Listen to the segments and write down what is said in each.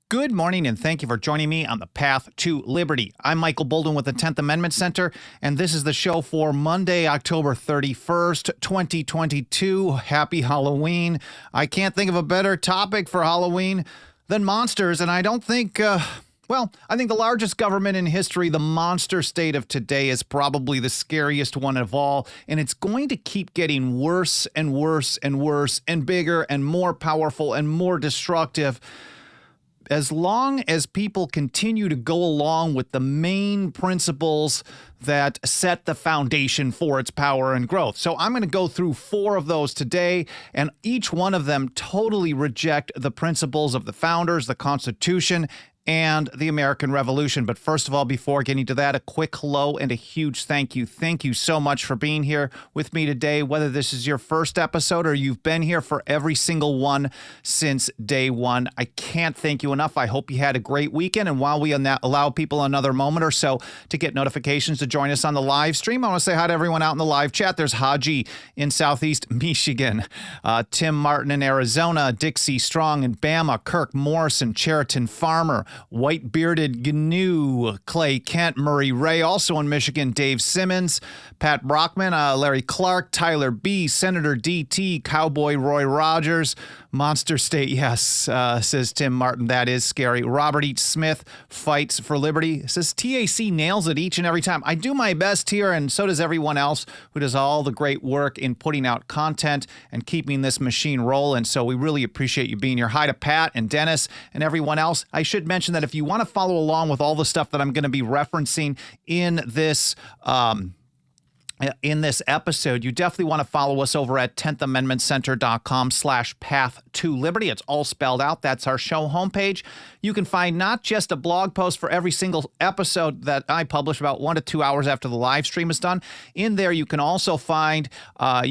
Good morning, and thank you for joining me on the Path to Liberty. I'm Michael Bolden with the 10th Amendment Center, and this is the show for Monday, October 31st, 2022. Happy Halloween. I can't think of a better topic for Halloween than monsters, and I don't think, I think the largest government in history, the monster state of today, is probably the scariest one of all, and it's going to keep getting worse and worse and worse and bigger and more powerful and more destructive as long as people continue to go along with the main principles that set the foundation for its power and growth. So I'm going to go through 4 of those today, and each one of them totally reject the principles of the founders, the Constitution, and the American Revolution. But first of all, before getting to that, a quick hello and a huge thank you. Thank you so much for being here with me today, whether this is your first episode or you've been here for every single one since day one. I can't thank you enough. I hope you had a great weekend. And while we allow people another moment or so to get notifications to join us on the live stream, I want to say hi to everyone out in the live chat. There's Haji in Southeast Michigan, Tim Martin in Arizona, Dixie Strong in Bama, Kirk Morrison, Cheriton Farmer, White Bearded Gnu, Clay Kent, Murray Ray, also in Michigan, Dave Simmons, Pat Brockman, Larry Clark, Tyler B., Senator DT, Cowboy Roy Rogers, Monster State, yes, says Tim Martin, that is scary. Robert H. Smith, Fights for Liberty, says TAC nails it each and every time. I do my best here, and so does everyone else who does all the great work in putting out content and keeping this machine rolling, so we really appreciate you being here. Hi to Pat and Dennis and everyone else. I should mention that if you want to follow along with all the stuff that I'm going to be referencing in this episode, you definitely want to follow us over at 10thamendmentcenter.com/path to liberty. It's all spelled out. That's our show homepage. You can find not just a blog post for every single episode that I publish about 1 to 2 hours after the live stream is done. In there, you can also find a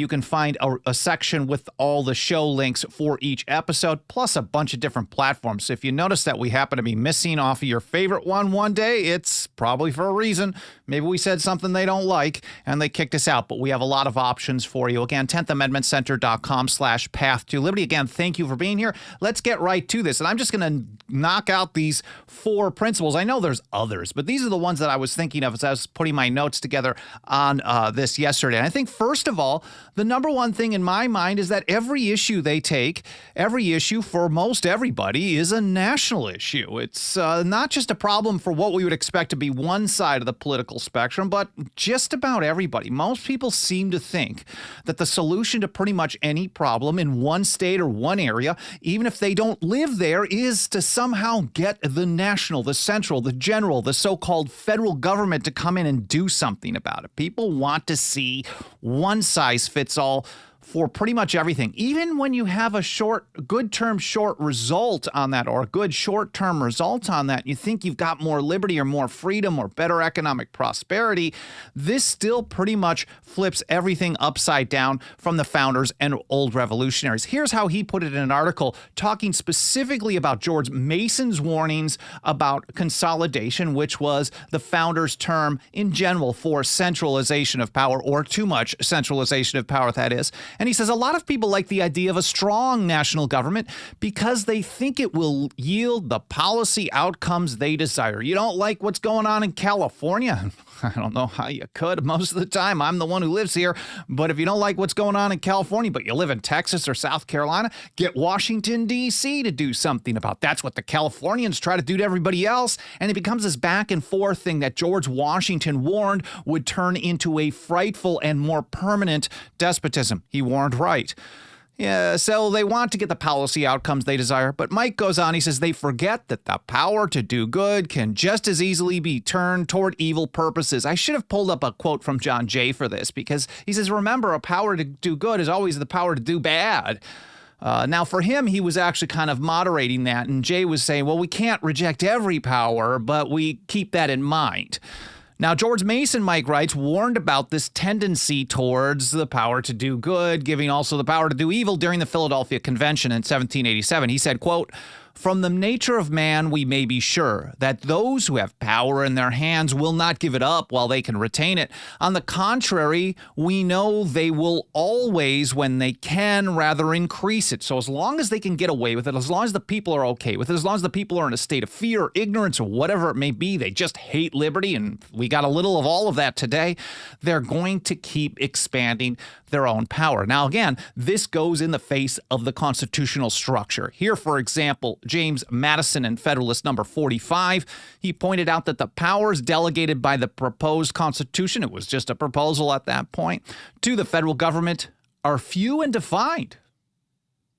section with all the show links for each episode, plus a bunch of different platforms. So if you notice that we happen to be missing off of your favorite one day, it's probably for a reason. Maybe we said something they don't like and they kicked us out, but we have a lot of options for you. Again, 10thamendmentcenter.com/path to liberty. Again, thank you for being here. Let's get right to this. And I'm just going to knock out these 4 principles. I know there's others, but these are the ones that I was thinking of as I was putting my notes together on this yesterday. And I think, first of all, the number one thing in my mind is that every issue they take, every issue for most everybody, is a national issue. It's not just a problem for what we would expect to be one side of the political spectrum, but just about everybody. Most people seem to think that the solution to pretty much any problem in one state or one area, even if they don't live there, is to somehow get the national, the central, the general, the so-called federal government to come in and do something about it. People want to see one size fits all for pretty much everything. Even when you have a good-term short result on that, or a good short-term result on that, you think you've got more liberty or more freedom or better economic prosperity, this still pretty much flips everything upside down from the founders and old revolutionaries. Here's how he put it in an article talking specifically about George Mason's warnings about consolidation, which was the founders' term in general for centralization of power, or too much centralization of power, that is. And he says a lot of people like the idea of a strong national government because they think it will yield the policy outcomes they desire. You don't like what's going on in California? I don't know how you could. Most of the time, I'm the one who lives here. But if you don't like what's going on in California, but you live in Texas or South Carolina, get Washington, D.C. to do something about. That's what the Californians try to do to everybody else. And it becomes this back and forth thing that George Washington warned would turn into a frightful and more permanent despotism. He warned right. Yeah, so they want to get the policy outcomes they desire. But Mike goes on, he says they forget that the power to do good can just as easily be turned toward evil purposes. I should have pulled up a quote from John Jay for this, because he says, remember, a power to do good is always the power to do bad. Now, for him, he was actually kind of moderating that. And Jay was saying, well, we can't reject every power, but we keep that in mind. Now, George Mason, Mike writes, warned about this tendency towards the power to do good, giving also the power to do evil during the Philadelphia Convention in 1787. He said, quote, From the nature of man, we may be sure that those who have power in their hands will not give it up while they can retain it. On the contrary, we know they will always, when they can, rather increase it. So as long as they can get away with it, as long as the people are okay with it, as long as the people are in a state of fear, ignorance, or whatever it may be, they just hate liberty, and we got a little of all of that today, they're going to keep expanding their own power. Now, again, this goes in the face of the constitutional structure. Here, for example, James Madison in Federalist number 45, he pointed out that the powers delegated by the proposed Constitution, it was just a proposal at that point, to the federal government are few and defined.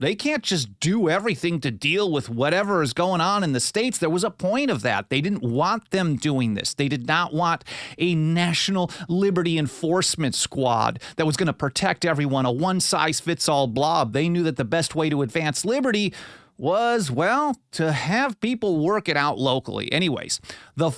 They can't just do everything to deal with whatever is going on in the states. There was a point of that. They didn't want them doing this. They did not want a national liberty enforcement squad that was going to protect everyone, a one-size-fits-all blob. They knew that the best way to advance liberty was, well, to have people work it out locally. Anyways, the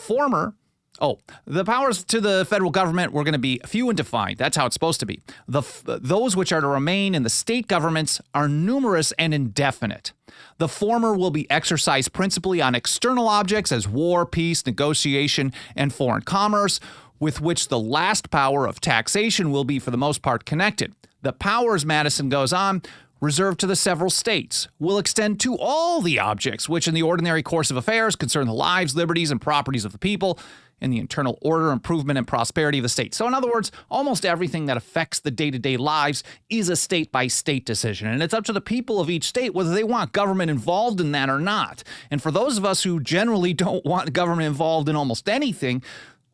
powers to the federal government were going to be few and defined. That's how it's supposed to be. Those which are to remain in the state governments are numerous and indefinite. The former will be exercised principally on external objects as war, peace, negotiation, and foreign commerce, with which the last power of taxation will be for the most part connected. The powers, Madison goes on, reserved to the several states, will extend to all the objects which in the ordinary course of affairs concern the lives, liberties, and properties of the people, and the internal order, improvement, and prosperity of the state. So in other words, almost everything that affects the day-to-day lives is a state-by-state decision, and it's up to the people of each state whether they want government involved in that or not. And for those of us who generally don't want government involved in almost anything,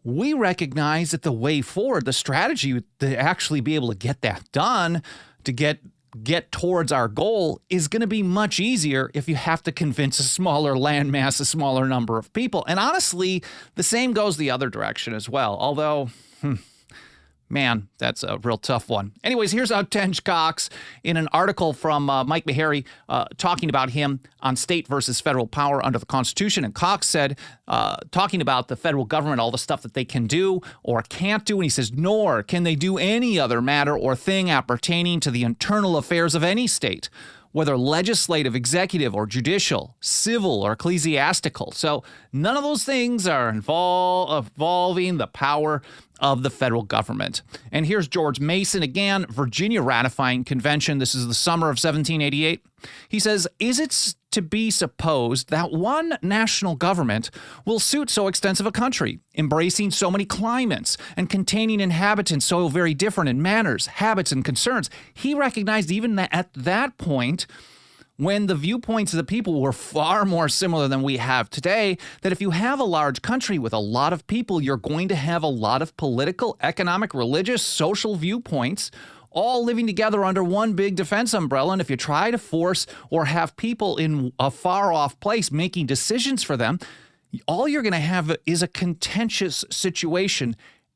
we recognize that the way forward, the strategy to actually be able to get that done, to get towards our goal, is going to be much easier if you have to convince a smaller landmass, a smaller number of people. And honestly, the same goes the other direction as well. Although, man, that's a real tough one. Anyways, here's Tench Cox in an article from Mike Meharry talking about him on state versus federal power under the Constitution. And Cox said, talking about the federal government, all the stuff that they can do or can't do, and he says, nor can they do any other matter or thing appertaining to the internal affairs of any state, whether legislative, executive, or judicial, civil, or ecclesiastical. So none of those things are involving the power of the federal government. And here's George Mason again, Virginia ratifying convention. This is the summer of 1788. He says, is it to be supposed that one national government will suit so extensive a country, embracing so many climates and containing inhabitants so very different in manners, habits, and concerns? He recognized even that at that point, when the viewpoints of the people were far more similar than we have today, that if you have a large country with a lot of people, you're going to have a lot of political, economic, religious, social viewpoints all living together under one big defense umbrella. And if you try to force or have people in a far-off place making decisions for them, all you're going to have is a contentious situation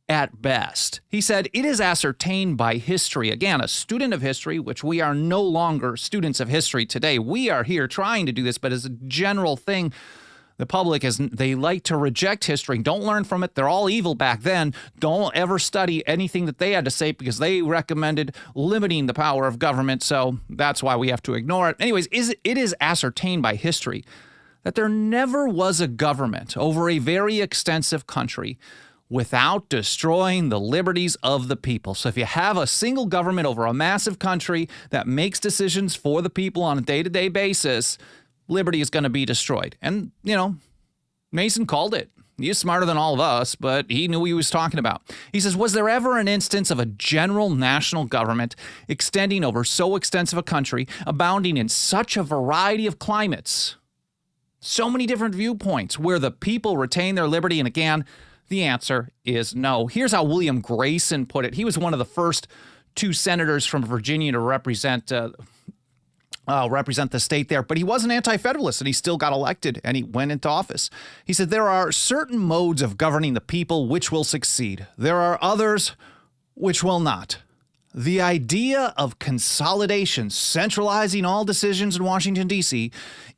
at best. He said, it is ascertained by history. Again, a student of history, which we are no longer students of history today. We are here trying to do this, but as a general thing, the public, they like to reject history, don't learn from it. They're all evil back then. Don't ever study anything that they had to say because they recommended limiting the power of government. So that's why we have to ignore it. Anyways, it is ascertained by history that there never was a government over a very extensive country without destroying the liberties of the people. So if you have a single government over a massive country that makes decisions for the people on a day-to-day basis, liberty is going to be destroyed. And, Mason called it. He's smarter than all of us, but he knew what he was talking about. He says, was there ever an instance of a general national government extending over so extensive a country, abounding in such a variety of climates, so many different viewpoints, where the people retain their liberty? And again, the answer is no. Here's how William Grayson put it. He was one of the first two senators from Virginia to represent the state there, but he was an anti-federalist, and he still got elected, and he went into office. He said, there are certain modes of governing the people which will succeed. There are others which will not. The idea of consolidation, centralizing all decisions in Washington, D.C.,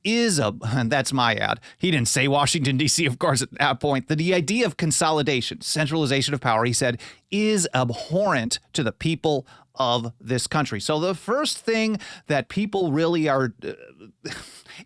and that's my ad. He didn't say Washington, D.C., of course, at that point. The idea of consolidation, centralization of power, he said, is abhorrent to the people of this country. So the first thing that people really are,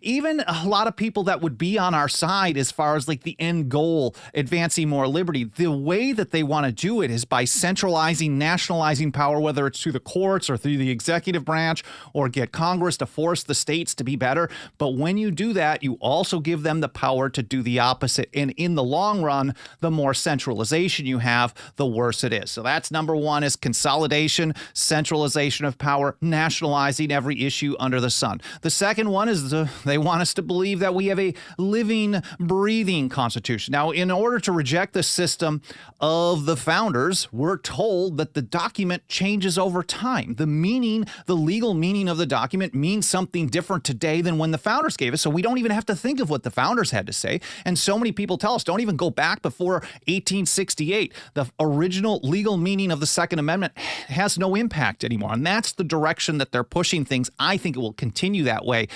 even a lot of people that would be on our side as far as like the end goal, advancing more liberty, the way that they want to do it is by centralizing, nationalizing power, whether it's through the courts or through the executive branch, or get Congress to force the states to be better. But when you do that, you also give them the power to do the opposite. And in the long run, the more centralization you have, the worse it is. So that's number one, is consolidation, centralization of power, nationalizing every issue under the sun. The second one is they want us to believe that we have a living, breathing Constitution. Now, in order to reject the system of the founders, we're told that the document changes over time. The meaning, the legal meaning of the document means something different today than when the founders gave us. So we don't even have to think of what the founders had to say. And so many people tell us, don't even go back before 1868. The original legal meaning of the Second Amendment has no impact anymore. And that's the direction that they're pushing things. I think it will continue that way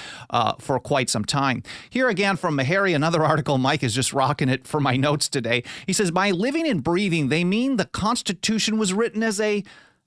for quite some time. Here again from Meharry, another article. Mike is just rocking it for my notes today. He says, by living and breathing, they mean the Constitution was written as a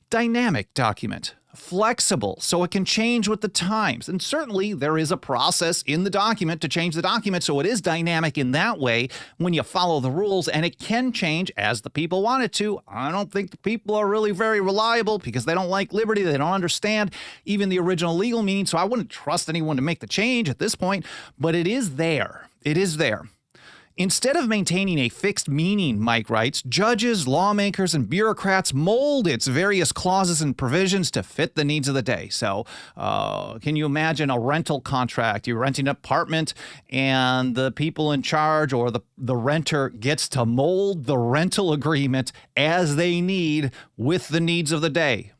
dynamic document, flexible, so it can change with the times. And certainly there is a process in the document to change the document, so it is dynamic in that way when you follow the rules, and it can change as the people want it to. I don't think the people are really very reliable because they don't like liberty. They don't understand even the original legal meaning, so I wouldn't trust anyone to make the change at this point, but it is there. It is there. Instead of maintaining a fixed meaning, Mike writes, judges, lawmakers, and bureaucrats mold its various clauses and provisions to fit the needs of the day. So can you imagine a rental contract? You're renting an apartment and the people in charge or the renter gets to mold the rental agreement as they need with the needs of the day.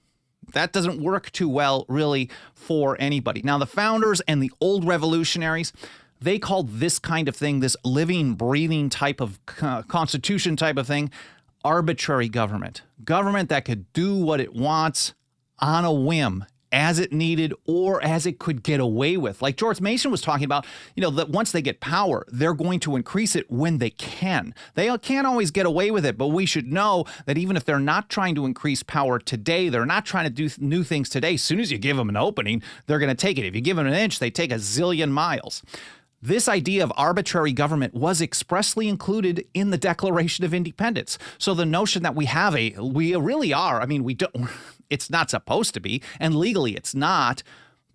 That doesn't work too well, really, for anybody. Now, the founders and the old revolutionaries, they called this kind of thing, this living, breathing type of constitution type of thing, arbitrary government. Government that could do what it wants on a whim, as it needed or as it could get away with. Like George Mason was talking about, that once they get power, they're going to increase it when they can. They can't always get away with it, but we should know that even if they're not trying to increase power today, they're not trying to do new things today. As soon as you give them an opening, they're going to take it. If you give them an inch, they take a zillion miles. This idea of arbitrary government was expressly included in the Declaration of Independence. So the notion that we really are, it's not supposed to be, and legally it's not,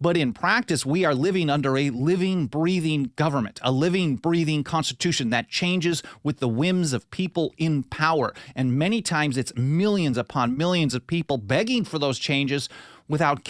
but in practice, we are living under a living, breathing government, a living, breathing constitution that changes with the whims of people in power. And many times it's millions upon millions of people begging for those changes without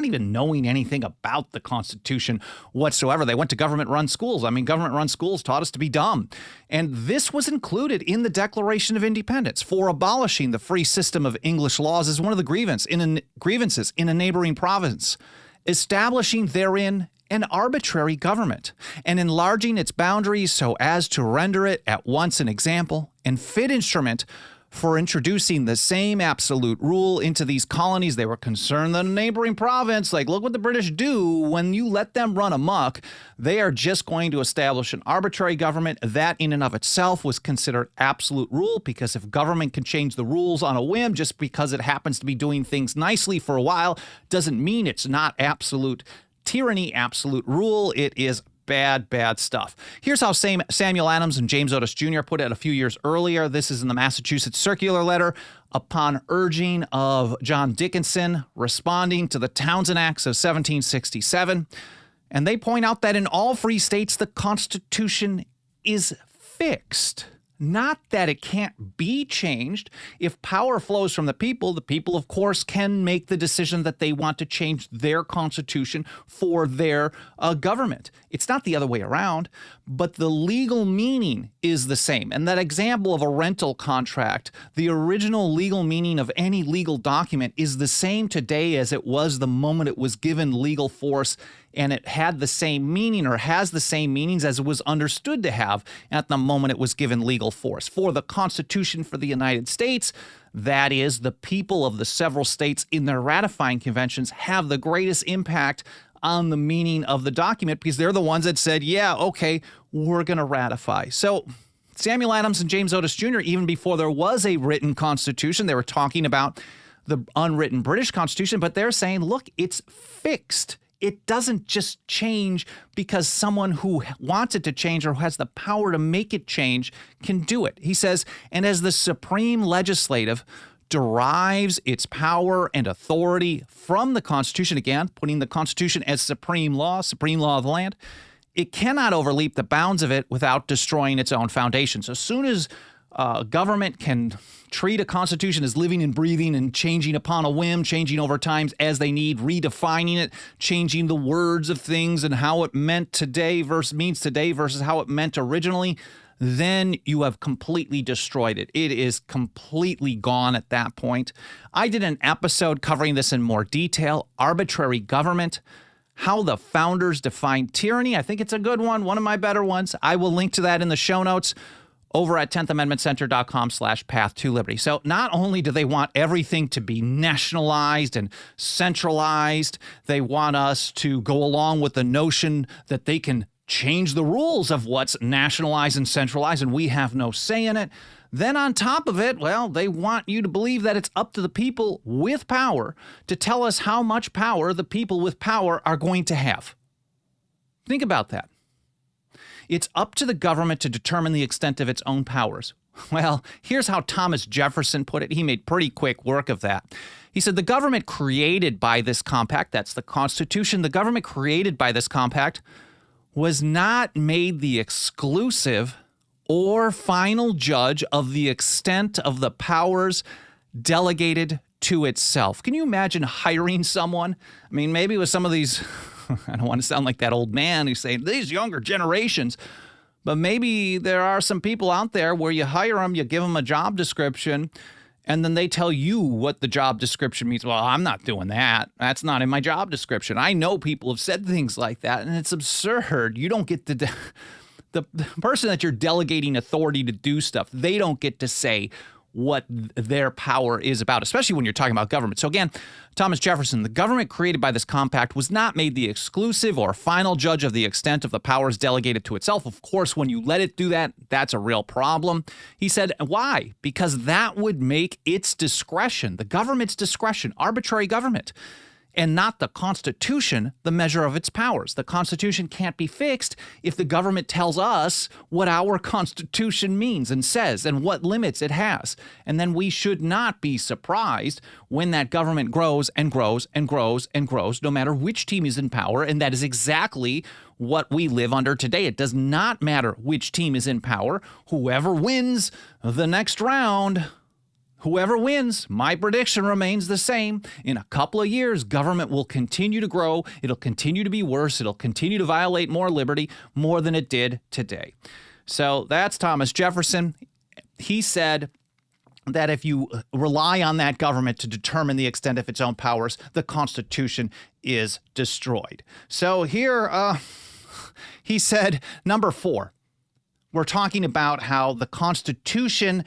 even knowing anything about the Constitution whatsoever. They went to government-run schools. Government-run schools taught us to be dumb. And this was included in the Declaration of Independence. For abolishing the free system of English laws is one of the grievances in a neighboring province, establishing therein an arbitrary government, and enlarging its boundaries so as to render it at once an example and fit instrument for introducing the same absolute rule into these colonies. They were concerned that a neighboring province, look what the British do when you let them run amok. They are just going to establish an arbitrary government. That in and of itself was considered absolute rule, because if government can change the rules on a whim just because it happens to be doing things nicely for a while, doesn't mean it's not absolute tyranny, absolute rule. It is bad stuff. Here's how Samuel Adams and James Otis Jr. put it a few years earlier. This is in the Massachusetts Circular Letter upon urging of John Dickinson, responding to the Townshend Acts of 1767. And they point out that in all free states, the Constitution is fixed. Not that it can't be changed. If power flows from the people, of course, can make the decision that they want to change their constitution for their government. It's not the other way around, but the legal meaning is the same. And that example of a rental contract, the original legal meaning of any legal document is the same today as it was the moment it was given legal force, and it had the same meaning, or has the same meanings as it was understood to have at the moment it was given legal force. For the Constitution for the United States, that is, the people of the several states in their ratifying conventions have the greatest impact on the meaning of the document, because they're the ones that said, yeah, okay, we're going to ratify. So Samuel Adams and James Otis Jr., even before there was a written Constitution, they were talking about the unwritten British Constitution, but they're saying, look, it's fixed. It doesn't just change because someone who wants it to change or who has the power to make it change can do it. He says, and as the supreme legislative derives its power and authority from the Constitution, again, putting the Constitution as supreme law of the land, it cannot overleap the bounds of it without destroying its own foundation. So as soon as government can treat a constitution as living and breathing and changing upon a whim, changing over time as they need, redefining it, changing the words of things and how it meant today means today versus how it meant originally, then you have completely destroyed it. It is completely gone at that point. I did an episode covering this in more detail, arbitrary government, how the founders defined tyranny. I think it's a good one of my better ones. I will link to that in the show notes over at 10thamendmentcenter.com/path-to-liberty. So not only do they want everything to be nationalized and centralized, they want us to go along with the notion that they can change the rules of what's nationalized and centralized, and we have no say in it. Then on top of it, well, they want you to believe that it's up to the people with power to tell us how much power the people with power are going to have. Think about that. It's up to the government to determine the extent of its own powers. Well, here's how Thomas Jefferson put it. He made pretty quick work of that. He said the government created by this compact, that's the Constitution, the government created by this compact was not made the exclusive or final judge of the extent of the powers delegated to itself. Can you imagine hiring someone? I mean, maybe with some of these, I don't want to sound like that old man who's saying these younger generations, but maybe there are some people out there where you hire them, you give them a job description, and then they tell you what the job description means. Well, I'm not doing that. That's not in my job description. I know people have said things like that, and it's absurd. You don't get to... The person that you're delegating authority to do stuff, they don't get to say what their power is about, especially when you're talking about government. So again, Thomas Jefferson, the government created by this compact was not made the exclusive or final judge of the extent of the powers delegated to itself. Of course, when you let it do that, that's a real problem. He said, why? Because that would make its discretion, the government's discretion, arbitrary government, and not the Constitution, the measure of its powers. The Constitution can't be fixed if the government tells us what our Constitution means and says and what limits it has. And then we should not be surprised when that government grows and grows and grows and grows, no matter which team is in power. And that is exactly what we live under today. It does not matter which team is in power. Whoever wins the next round, whoever wins, my prediction remains the same. In a couple of years, government will continue to grow. It'll continue to be worse. It'll continue to violate more liberty, more than it did today. So that's Thomas Jefferson. He said that if you rely on that government to determine the extent of its own powers, the Constitution is destroyed. So here, he said, number 4, we're talking about how the Constitution...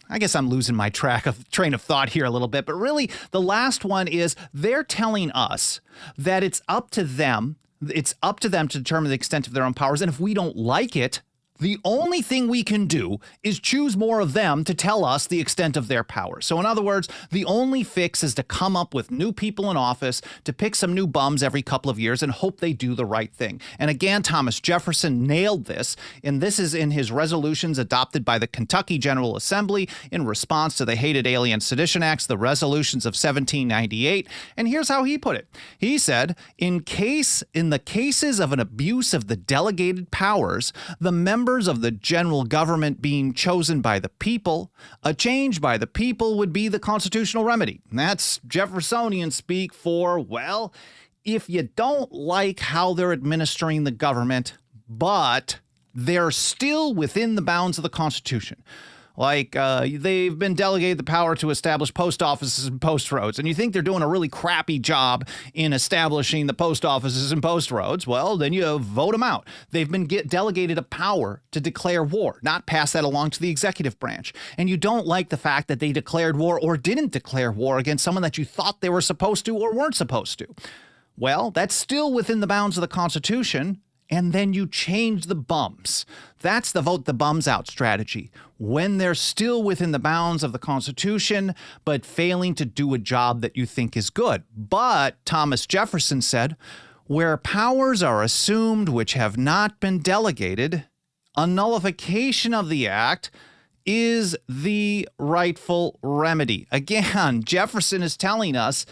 I guess I'm losing my train of thought here a little bit, but really the last one is they're telling us that it's up to them to determine the extent of their own powers. And if we don't like it, the only thing we can do is choose more of them to tell us the extent of their power. So in other words, the only fix is to come up with new people in office, to pick some new bums every couple of years and hope they do the right thing. And again, Thomas Jefferson nailed this, and this is in his resolutions adopted by the Kentucky General Assembly in response to the Hated Alien Sedition Acts, the resolutions of 1798. And here's how he put it. He said, in the cases of an abuse of the delegated powers, the members of the general government being chosen by the people, a change by the people would be the constitutional remedy. And that's Jeffersonian speak for, well, if you don't like how they're administering the government, but they're still within the bounds of the Constitution. Like they've been delegated the power to establish post offices and post roads, and you think they're doing a really crappy job in establishing the post offices and post roads, well, then you vote them out. They've been delegated a power to declare war, not pass that along to the executive branch. And you don't like the fact that they declared war or didn't declare war against someone that you thought they were supposed to or weren't supposed to. Well, that's still within the bounds of the Constitution, and then you change the bums. That's the vote the bums out strategy. When they're still within the bounds of the Constitution, but failing to do a job that you think is good. But Thomas Jefferson said, where powers are assumed which have not been delegated, a nullification of the act is the rightful remedy. Again, Jefferson is telling us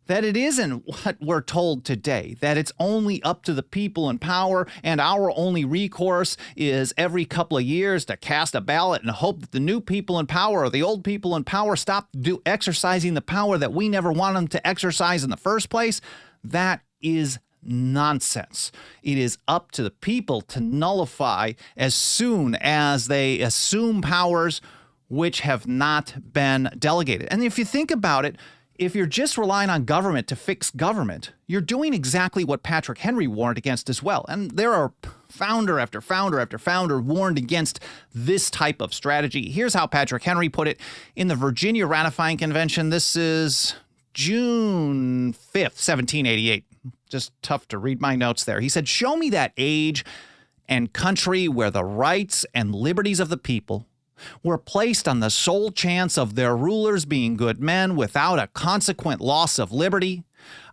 that it isn't what we're told today, that it's only up to the people in power, and our only recourse is every couple of years to cast a ballot and hope that the new people in power or the old people in power stop exercising the power that we never want them to exercise in the first place. That is nonsense. It is up to the people to nullify as soon as they assume powers which have not been delegated. And if you think about it, if you're just relying on government to fix government, you're doing exactly what Patrick Henry warned against as well. And there are founder after founder after founder warned against this type of strategy. Here's how Patrick Henry put it in the Virginia Ratifying Convention. This is June 5th, 1788. Just tough to read my notes there. He said, "Show me that age and country where the rights and liberties of the people were placed on the sole chance of their rulers being good men without a consequent loss of liberty.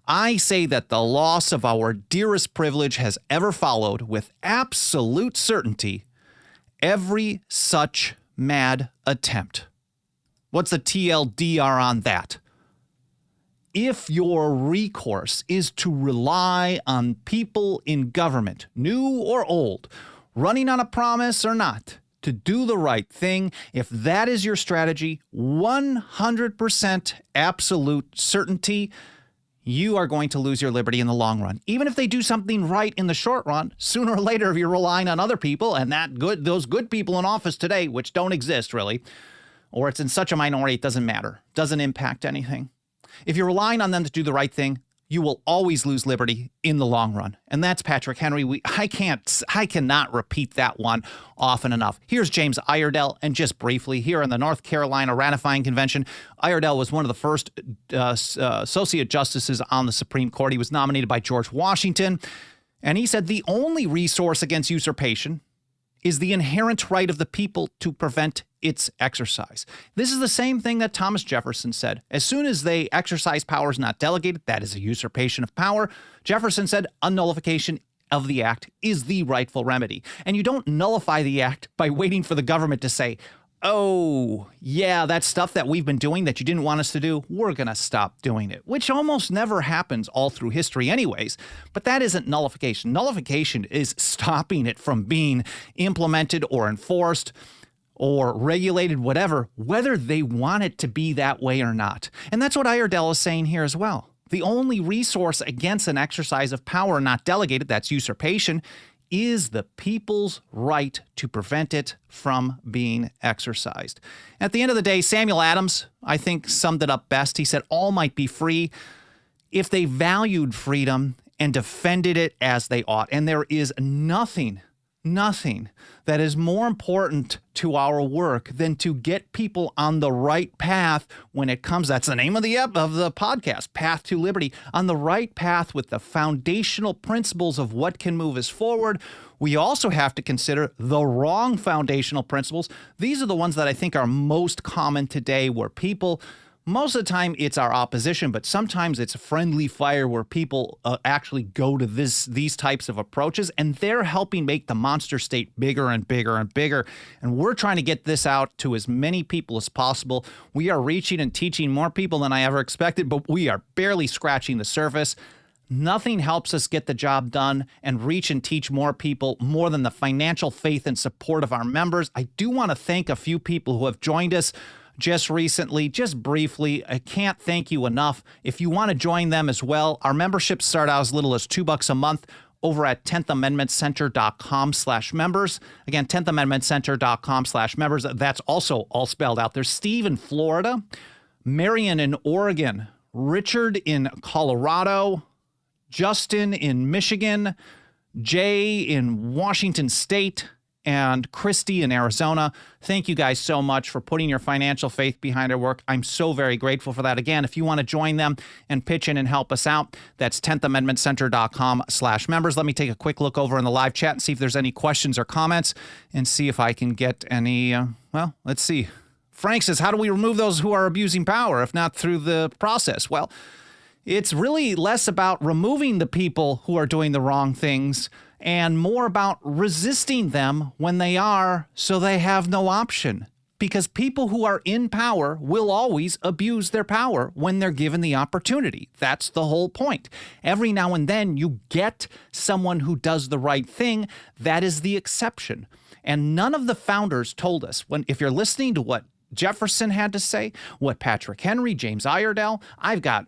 I say that the loss of our dearest privilege has ever followed with absolute certainty every such mad attempt." What's the TLDR on that? If your recourse is to rely on people in government, new or old, running on a promise or not, to do the right thing, if that is your strategy, 100% absolute certainty, you are going to lose your liberty in the long run. Even if they do something right in the short run, sooner or later, if you're relying on other people and those good people in office today, which don't exist really, or it's in such a minority, it doesn't matter, doesn't impact anything. If you're relying on them to do the right thing, you will always lose liberty in the long run. And that's Patrick Henry. I cannot repeat that one often enough. Here's James Iredell, and just briefly, here in the North Carolina Ratifying Convention, Iredell was one of the first associate justices on the Supreme Court. He was nominated by George Washington, and he said the only resource against usurpation is the inherent right of the people to prevent its exercise. This is the same thing that Thomas Jefferson said. As soon as they exercise powers not delegated, that is a usurpation of power. Jefferson said a nullification of the act is the rightful remedy. And you don't nullify the act by waiting for the government to say, oh, yeah, that stuff that we've been doing that you didn't want us to do, we're going to stop doing it, which almost never happens all through history anyways. But that isn't nullification. Nullification is stopping it from being implemented or enforced or regulated, whatever, whether they want it to be that way or not. And that's what Iredell is saying here as well. The only resource against an exercise of power not delegated, that's usurpation, is the people's right to prevent it from being exercised. At the end of the day, Samuel Adams, I think, summed it up best. He said, all might be free if they valued freedom and defended it as they ought. And there is nothing that is more important to our work than to get people on the right path when it comes, that's the name of the podcast, Path to Liberty, on the right path with the foundational principles of what can move us forward. We also have to consider the wrong foundational principles. These are the ones that I think are most common today, where people, most of the time it's our opposition, but sometimes it's friendly fire where people actually go to these types of approaches, and they're helping make the monster state bigger and bigger and bigger. And we're trying to get this out to as many people as possible. We are reaching and teaching more people than I ever expected, but we are barely scratching the surface. Nothing helps us get the job done and reach and teach more people more than the financial faith and support of our members. I do want to thank a few people who have joined us just recently, just briefly. I can't thank you enough. If you want to join them as well, our memberships start out as little as $2 a month over at 10thamendmentcenter.com/members. Again, 10thamendmentcenter.com/members. That's also all spelled out. There's Steve in Florida, Marion in Oregon, Richard in Colorado, Justin in Michigan, Jay in Washington State, and Christy in Arizona. Thank you guys so much for putting your financial faith behind our work. I'm so very grateful for that. Again, if you want to join them and pitch in and help us out, that's 10thamendmentcenter.com/members. Let me take a quick look over in the live chat and see if there's any questions or comments and see if I can get any, well, let's see. Frank says, how do we remove those who are abusing power, if not through the process? Well, it's really less about removing the people who are doing the wrong things and more about resisting them when they are, so they have no option. Because people who are in power will always abuse their power when they're given the opportunity. That's the whole point. Every now and then you get someone who does the right thing. That is the exception. And none of the founders told us, if you're listening to what Jefferson had to say, what Patrick Henry, James Iredell, I've got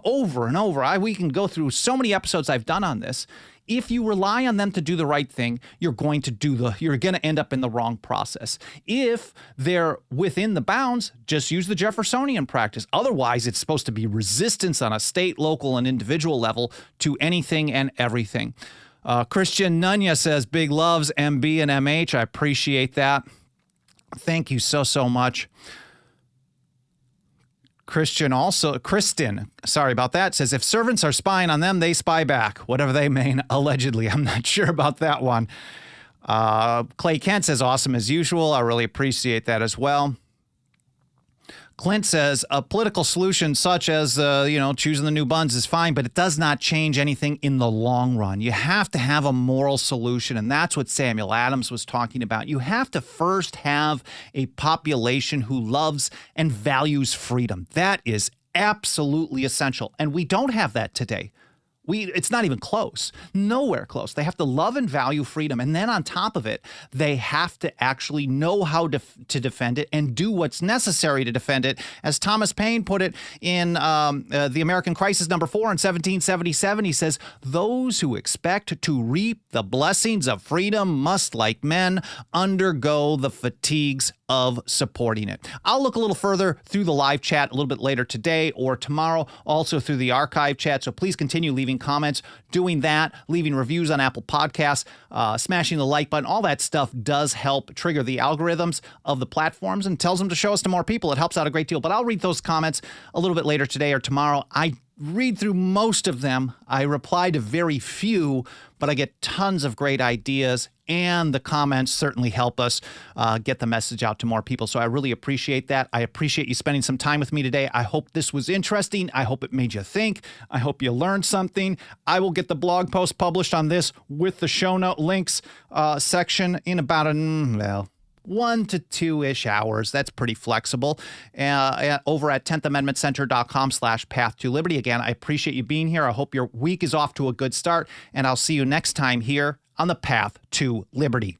over and over. We can go through so many episodes I've done on this. If you rely on them to do the right thing, you're going to end up in the wrong process. If they're within the bounds, just use the Jeffersonian practice. Otherwise, it's supposed to be resistance on a state, local, and individual level to anything and everything. Christian Nunya says, big loves, MB and MH. I appreciate that. Thank you so much. Kristen, sorry about that, says, if servants are spying on them, they spy back. Whatever they mean, allegedly. I'm not sure about that one. Clay Kent says, awesome as usual. I really appreciate that as well. Clint says, a political solution such as, choosing the new buns is fine, but it does not change anything in the long run. You have to have a moral solution, and that's what Samuel Adams was talking about. You have to first have a population who loves and values freedom. That is absolutely essential, and we don't have that today. It's not even close. Nowhere close. They have to love and value freedom. And then on top of it, they have to actually know how to defend it and do what's necessary to defend it. As Thomas Paine put it in The American Crisis #4 in 1777, he says, those who expect to reap the blessings of freedom must, like men, undergo the fatigues of supporting it. I'll look a little further through the live chat a little bit later today or tomorrow, also through the archive chat. So please continue leaving comments, doing that, leaving reviews on Apple Podcasts, smashing the like button. All that stuff does help trigger the algorithms of the platforms and tells them to show us to more people. It helps out a great deal. But I'll read those comments a little bit later today or tomorrow. I read through most of them. I reply to very few, but I get tons of great ideas, and the comments certainly help us get the message out to more people. So I really appreciate that. I appreciate you spending some time with me today. I hope this was interesting. I hope it made you think. I hope you learned something. I will get the blog post published on this with the show note links section in about 1 to 2-ish hours. That's pretty flexible. Over at 10thamendmentcenter.com/path to liberty. Again, I appreciate you being here. I hope your week is off to a good start, and I'll see you next time here on the Path to Liberty.